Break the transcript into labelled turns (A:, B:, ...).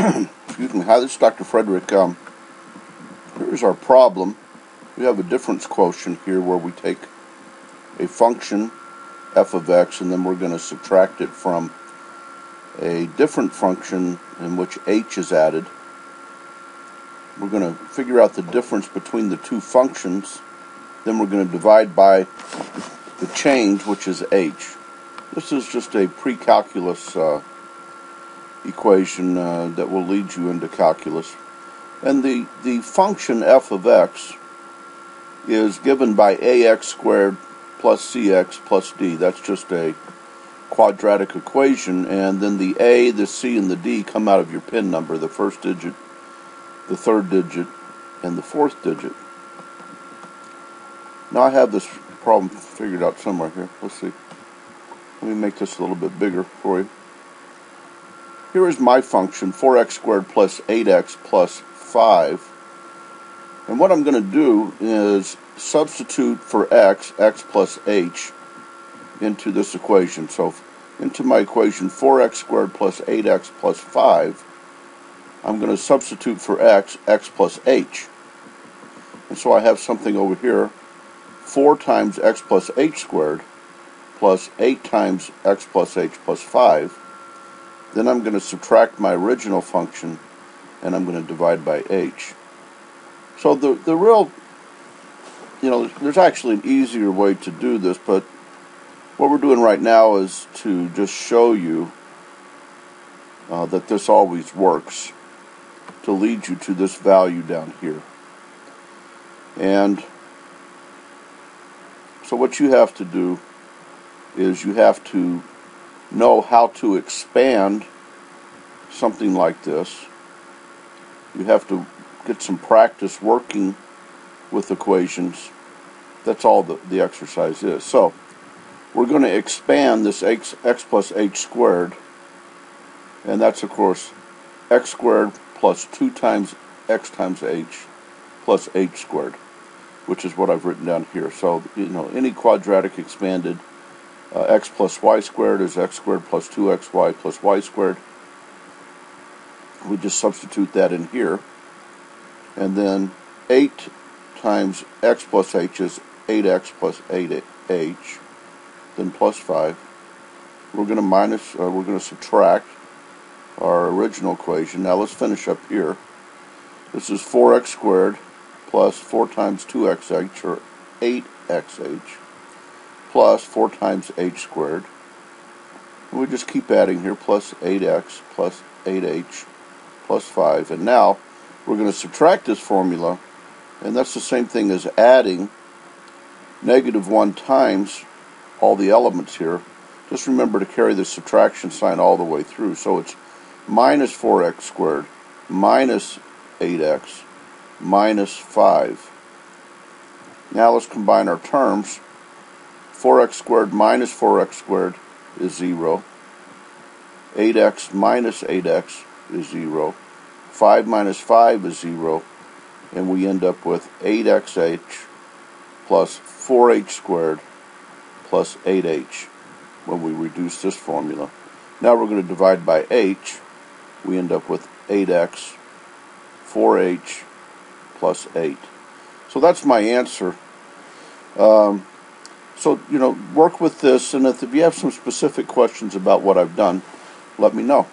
A: Excuse me. Hi, this is Dr. Frederick. Here's our problem. We have a difference quotient here where we take a function, f of x, and then we're going to subtract it from a different function in which h is added. We're going to figure out the difference between the two functions. Then we're going to divide by the change, which is h. This is just a pre-calculus equation that will lead you into calculus. And the function f of x is given by ax squared plus cx plus d. That's just a quadratic equation, and then the a, the c, and the d come out of your PIN number, the first digit, the third digit, and the fourth digit. Now I have this problem figured out somewhere here. Let's see. Let me make this a little bit bigger for you. Here is my function, 4x squared plus 8x plus 5. And what I'm going to do is substitute for x plus h, into this equation. So into my equation 4x squared plus 8x plus 5, I'm going to substitute for x plus h. And so I have something over here, 4 times x plus h squared plus 8 times x plus h plus 5. Then I'm going to subtract my original function, and I'm going to divide by h. So the real, there's actually an easier way to do this, but what we're doing right now is to just show you that this always works to lead you to this value down here. And so what you have to do is you have to know how to expand something like this. You have to get some practice working with equations. That's all the exercise is. So we're going to expand this x plus h squared, and that's of course x squared plus 2 times x times h plus h squared, which is what I've written down here. So any quadratic expanded, x plus y squared is x squared plus 2xy plus y squared. We just substitute that in here. And then 8 times x plus h is 8x plus 8h, then plus 5. We're going to subtract our original equation. Now let's finish up here. This is 4x squared plus 4 times 2xh, or 8xh, plus 4 times h squared. And we just keep adding here, plus 8x plus 8h plus 5. And now we're going to subtract this formula, and that's the same thing as adding -1 times all the elements here. Just remember to carry the subtraction sign all the way through. So it's minus 4x squared minus 8x minus 5. Now let's combine our terms. 4x squared minus 4x squared is 0. 8x minus 8x is 0. 5 minus 5 is 0. And we end up with 8xh plus 4h squared plus 8h when we reduce this formula. Now we're going to divide by h. We end up with 8x, 4h plus 8. So that's my answer. So, work with this, and if you have some specific questions about what I've done, let me know.